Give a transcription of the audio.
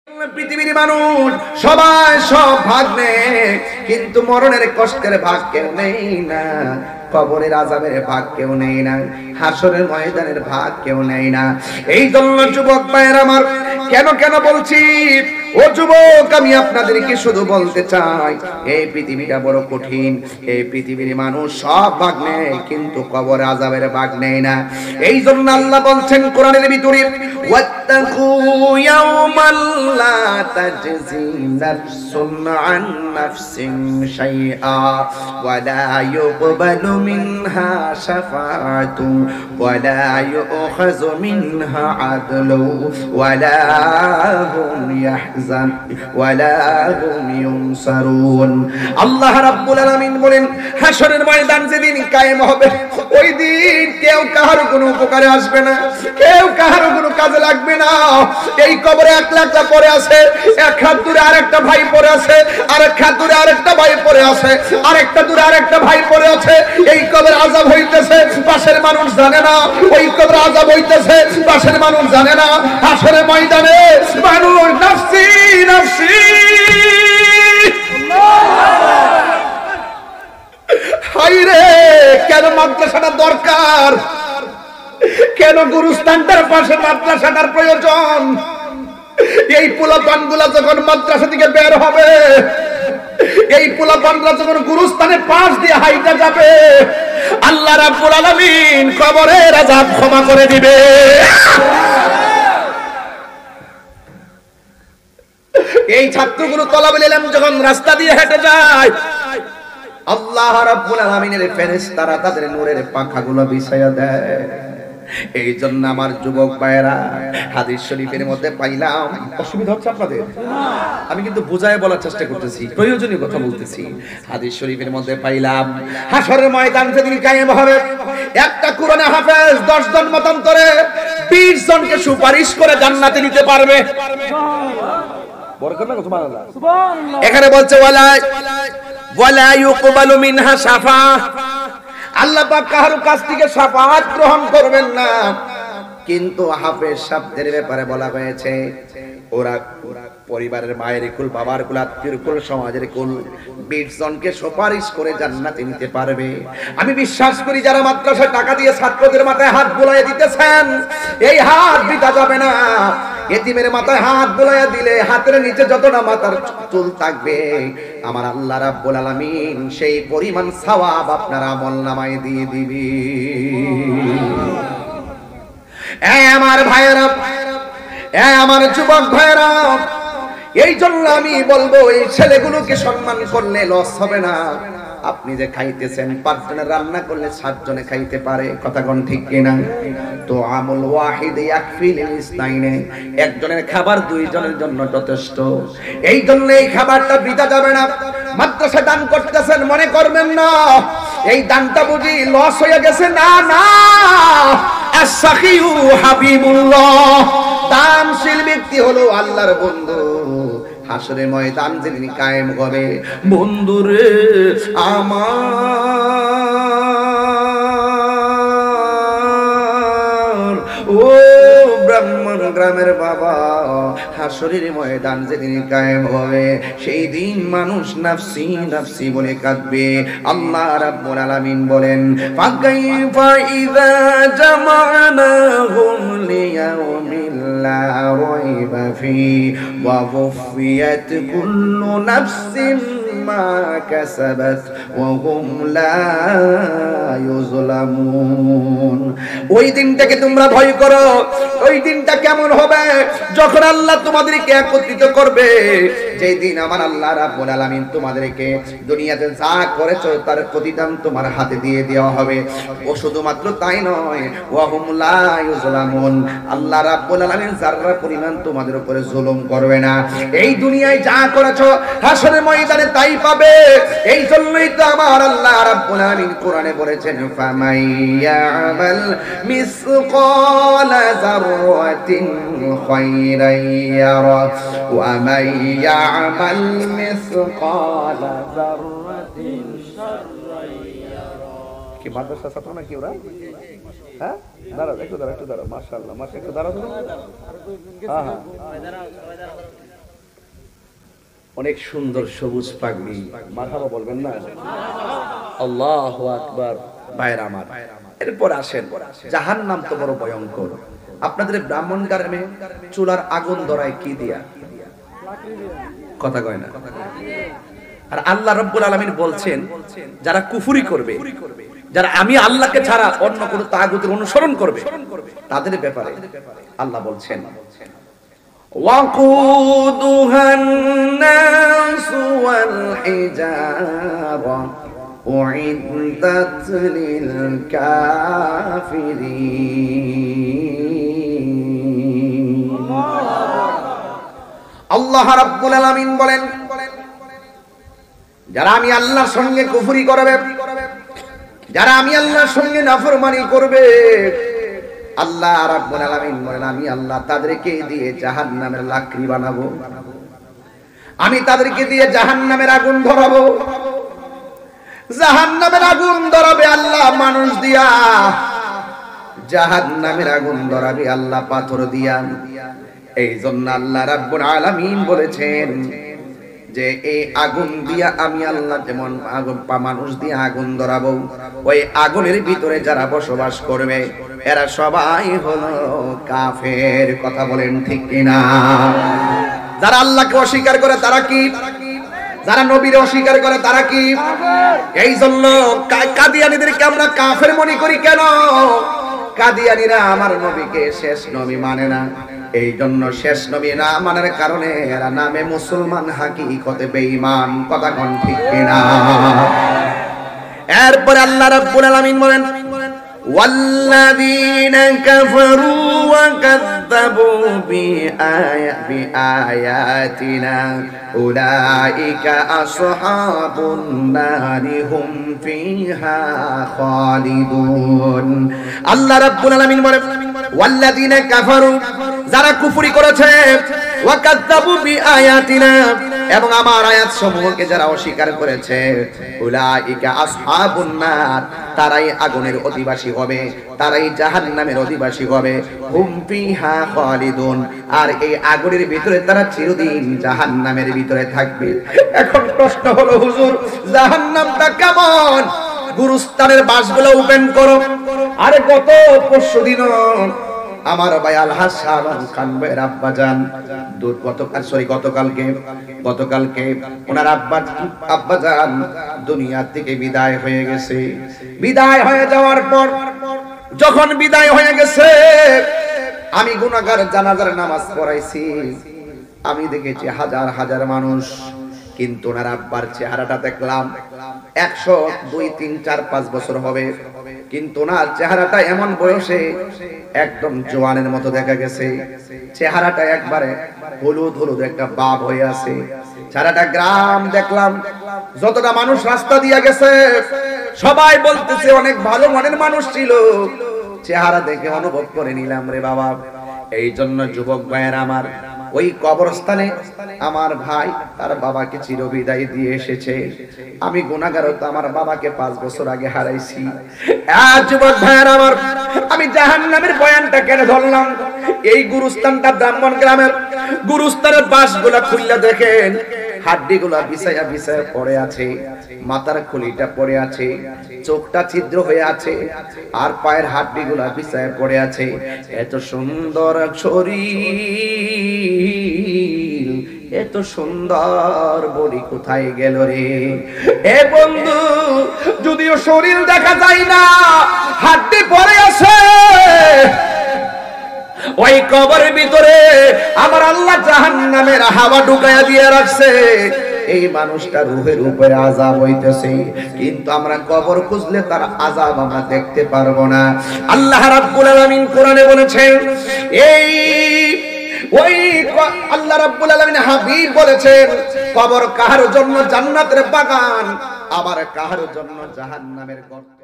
পৃথিবীর মানুষ সবাই সব ভাগ নেয়, কিন্তু মরণের কষ্টের ভাগ কেউ নেই না, কবরের আযাবের ভাগ কেউ নেই না, হাসরের ময়দানের ভাগ কেউ নেই না। এই জন্য যুবক ভাইয়েরা আমার, কেন বলছি, ও যুবক, আমি আপনাদেরকে শুধু বলতে চাই, এই পৃথিবীটা বড় কঠিন। এই পৃথিবীর মানুষ সব ভাগ নেয়, কিন্তু কবর আযাবের ভাগ নেয় না। এই জন্য আল্লাহ বলছেন কোরআনের ভিতরে, ওয়াত্তাকু ইয়াওমান লা তাজজি নাফসুন আন নাফসিন শাইআ ওয়া লা ইউকবালু মিনহা শাফাআতু ওয়া লা ইউখাযু মিনহা আদলু ওয়া লা হুম ইয়াহজান ওয়া লা হুম ইউনসারুন। আল্লাহ রাব্বুল আলামিন বলেন, হাসরের ময়দান যেদিন কায়েম হবে, ওই দিন কেউ কাহার কোনো উপকারে আসবে না, কেউ কাহার কোনো কাজে লাগবে না। এই কবরে একলা পড়ে আছে, এক হাত দূরে আরেকটা ভাই পড়ে আছে, আরেক হাত দূরে আরেকটা ভাই পড়ে আছে, আরেকটা দূরে আরেকটা ভাই পড়ে আছে। এই কবরে আযাব হইতেছে, পাশের মানুষ জানে না। ওই কবরে আযাব হইতেছে, পাশের মানুষ জানে না। হাসরের ময়দানে মানুষ নাফসি নাফসি, হায়রে কেন মাদ্রাসাটা দরকার, কেন গুরুস্থানটার পাশে মাদ্রাসাটার প্রয়োজন। এই পোলাপানগুলা যখন মাদ্রাসা থেকে বের হবে, এই পোলাপানগুলা যখন গুরুস্থানের পাশ দিয়ে হাইটা যাবে, আল্লাহ রাব্বুল আলামিন কবরের আযাব ক্ষমা করে দিবে। এই ছাত্রগুলো তলাবুল ইলম যখন রাস্তা দিয়ে হেঁটে যায়, আল্লাহ রাব্বুল আলামিনের ফেরেশতারা তাদের নূরের পাখাগুলো বিছায়া দেয়। এই জন্য আমার যুবক ভাইয়েরা, হাদিস শরীফের মধ্যে পাইলাম, অসুবিধা হচ্ছে আপনাদের? আমি কিন্তু বুঝায় বলার চেষ্টা করতেছি, প্রয়োজনীয় কথা বলতেছি। হাদিস শরীফের মধ্যে পাইলাম, হাসরের ময়দান যেদিন কায়েম হবে, একটা কোরআনে হাফেজ 10 জন মতান্তরে 20 জনকে সুপারিশ করে জান্নাতে নিতে পারবে। বরকত না, সুবহানাল্লাহ। এখানে বলছে ওয়ালা ইউকবালু মিনহা শাফা, আল্লাহ পাক কারো কাছ থেকে শাফাআত গ্রহণ করবেন না। কিন্তু হাফেজ শব্দের ব্যাপারে বলা হয়েছে, ওরা পরিবারের মায়ের কুল, বাবার কুল, আত্মীয়ের কুল, সমাজের কুল 20 জনকে সুপারিশ করে জান্নাতে নিতে পারবে। আমি বিশ্বাস করি যারা মাদ্রাসায় টাকা দিয়ে ছাত্রদের মাথায় হাত বুলাইয়া দিতেছেন, এই হাত দিতে যাবে না। এতিমের মাথায় হাত বুলাইয়া দিলে হাতের নিচে যতটা মাথার চুল থাকবে, আমার আল্লাহ রাব্বুল আলামিন সেই পরিমাণ সওয়াব আপনার আমলনামায় দিয়ে দিবে। আমার ভাইয়েরা, আমার যুবক ভাইয়েরা, এই জন্য আমি বলবো, এই ছেলেগুলোকে সম্মান করলে লস হবে না। আপনি যে খাইতেছেন, 5 জনের রান্না করলে 7 জনে খাইতে পারে, কথা কোন ঠিক কিনা? তো আমল ওয়াহিদ ইয়াকফিল ইসনাইনে, একজনের খাবার 2 জনের জন্য যথেষ্ট। এই জন্য এই খাবারটা বৃথা যাবে না। মাদ্রাসা দান করতেছেন, মনে করবেন না এই দানটা বুঝি লস হয়ে গেছে, না না। আস-সাখিউ হাবিবুল্লাহ, দানশীল ব্যক্তি হলো আল্লাহর বন্ধু। হাসরের ময়দান যেদিন কায়েম হবে, বন্ধুরে আমার, ও ব্রাহ্মণ গ্রামের বাবা, হাসরের ময়দান যেদিন কায়েম হবে, সেই দিন মানুষ নাফসি নাফসি বলে কাঁদবে। আল্লাহ রাব্বুল আলামিন বলেন, ফাকাইফা ইযা জামানাহুম লিয়াউমিন লা রাইবা ফি ওয়া ওয়ফিয়াত কুল্লু নাফসিন মা কাসাবাত ওয়া হুম লা ইউযলামুন। ওই দিনটাকে তোমরা ভয় করো। ওই দিনটা কেমন হবে? যখন আল্লাহ তোমাদেরকে একত্রিত করবে, যেই দিন আমার আল্লাহ রাব্বুল আলামিন তোমাদেরকে দুনিয়াতে যা করেছো তার প্রতিদান তোমার হাতে দিয়ে দেওয়া হবে। ও শুধুমাত্র তাই নয়, ওয়া হুম লা ইউযলামুন, আল্লাহ রাব্বুল আলামিন যারা পরিমাণ তোমাদের উপরে জুলুম করবে না। এই দুনিয়ায় যা করেছো হাসরের ময়দানে তাই পাবে। এই জন্যই তো আমার আল্লাহ রাব্বুল আলামিন কোরআনে বলেছেন, ফামাইয়ামাল মিসকালা যাররাতিন খায়রান ইয়ারা ওয়া মাইয়ামাল মিসকালা যাররাতিন শাররান ইয়ারা। কি মাদ্রাসা ছাত্র নাকি ওরা? হ্যাঁ, দাঁড়াও একটু দাঁড়াও, মাশাআল্লাহ, একটু দাঁড়াও। হ্যাঁ, অনেক সুন্দর সবুজ পাগড়ি, মারহাবা বলবেন না? আল্লাহু আকবার। ভাইরা আমার, এরপর আসেন, জাহান্নাম তো বড় ভয়ঙ্কর। আপনাদের ব্রাহ্মণগারে চুলার আগুন ধরায় কি দিয়া? কথা কয় না। আর আল্লাহ রাব্বুল আলামিন বলছেন, যারা কুফরি করবে, যারা আমি আল্লাহকে ছাড়া অন্য কোন তাগুতের অনুসরণ করবে, তাদের ব্যাপারে আল্লাহ বলছেন, ওয়াকুদুহান নাস ওয়াল হিজারা উইদ্দাত লিল কাফিরিন। আল্লাহ রাব্বুল আলামিন বলেন, যারা আমি আল্লাহর সঙ্গে কুফরি করবে, যারা আমি আল্লাহর সঙ্গে নাফরমানি করবে, আল্লাহ রাব্বুল আলামিন বলেন, আমি আল্লাহ তাদেরকে দিয়ে জাহান্নামের লাকড়ি বানাবো, আমি তাদেরকে দিয়ে জাহান্নামের আগুন ধরাবো। জাহান্নামের আগুন ধরাবে আল্লাহ মানুষ দিয়া, জাহান্নামের আগুন ধরাবে আল্লাহ পাথর দিয়া। এই জন্য আল্লাহ রাব্বুল আলামিন বলেছেন যে এই আগুন দিয়া আমি আল্লাহ যেমন আগুন মানুষ দিয়ে আগুন ধরাবো, ওই আগুনের ভিতরে যারা বসবাস করবে এরা সবাই হলো কাফের। কথা বলেন ঠিক কিনা? যারা আল্লাহকে অস্বীকার করে তারা কি? যারা নবীর অস্বীকার করে তারা কি? এই জন্য কাদিয়ানীদেরকে আমরা কাফের মনে করি কেন? কাদিয়ানীরা আমার নবীকে শেষ নবী মানে না, এই জন্য শেষ নবী না মানার কারণে এরা নামে মুসলমান, হাকিকতে বেঈমান। কথা কোন ঠিক কিনা? এরপর আল্লাহ রাব্বুল আলামিন বলেন, ওয়াল্লাযীনা কাফারু ওয়া কাযযাবু বিআয়াতিনা উলাইকা আসহাবুন নারি হুম ফিহা খালিদুন। আল্লাহ রাব্বুল আলামিন বলেন, ওয়াল্লাযীনা কাফারু, যারা কুফরি করেছে, ওয়া কাযযাবু বিআয়াতিনা, এবং আমার আয়াত সমূহকে যারা অস্বীকার করেছে, উলাইকা আসহাবুন নার, তারাই আগুনের অধিবাসী হবে, তারাই জাহান্নামের অধিবাসী হবে, হুম ফিহা খালিদুন, আর এই আগুনের ভিতরে তারা চিরদিন জাহান্নামের ভিতরে থাকবে। এখন প্রশ্ন হলো, হুজুর জাহান্নামটা কেমন? গুরুস্থানের বাসগুলো ওপেন করো। আরে গত পরশুদিন আমার ভাই আলহাজ শাহবান খান ভাইয়ের আব্বাজান গতকালকে ওনার আব্বাজান দুনিয়া থেকে বিদায় হয়ে গেছে। বিদায় হয়ে যাওয়ার পর যখন বিদায় হয়ে গেছে, আমি গুনাহগার জানাজার নামাজ পড়াইছি। আমি দেখেছি হাজার হাজার মানুষ, কিন্তু ওনার আব্বার চেহারাটা দেখলাম 100, 2, 3, 4, 5 বছর হবে, কিন্তু ওনার চেহারাটা এমন বয়সে একদম জওয়ানের মতো দেখা গেছে। চেহারাটা একবারে হলুদ হলুদ একটা ভাব হয়ে আছে। সারাটা গ্রাম দেখলাম, যতটা মানুষ রাস্তা দিয়ে গেছে সবাই বলতেছে অনেক ভালো মনের মানুষ ছিল। চেহারা দেখে অনুভব করে নিলাম, রে বাবা। এই জন্য যুবক ভাইয়ের আমার, ওই কবরস্থানে আমার ভাই তার বাবাকে চিরবিদায় দিয়ে এসেছে। আমি গুনাহগার, তো আমার বাবাকে 5 বছর আগে হারাইছি। যুবক ভাইয়ের আমার, আমি জাহান্নামের বয়ানটা কেন ধরলাম? এই গুরুস্থানটা ব্রাহ্মণ গ্রামের। গুরুস্থানের বাসগুলা খুললে দেখেন হাড্ডিগুলা বিছায়া বিছায়া পড়ে আছে, মাথার খুলিটা পড়ে আছে, চোখটা ছিদ্র হয়ে আছে, আর পায়ের হাড্ডিগুলা বিছায়া পড়ে আছে। এত সুন্দর শরীর, এত সুন্দর বডি কোথায় গেল রে? এ বন্ধু, যদিও শরীর দেখা যায় না, হাড্ডি পড়ে আছে, ওই কবরের ভিতরে আমার আল্লাহ জাহান্নামের হাওয়া ঢুকায়া দিয়ে রাখছে। এই মানুষটা রূহের উপরে আযাব হইতেছে, কিন্তু আমরা কবর খুঁজলে তার আযাব আমরা দেখতে পারবো না। আল্লাহ রাব্বুল আলামিন কোরআনে বলেছেন, আল্লাহ রাব্বুল আলামিন হাবিব বলেছেন, কবর কাহার জন্য জান্নাতের বাগান, আবার কাহার জন্য জাহান্নামের গর্ত।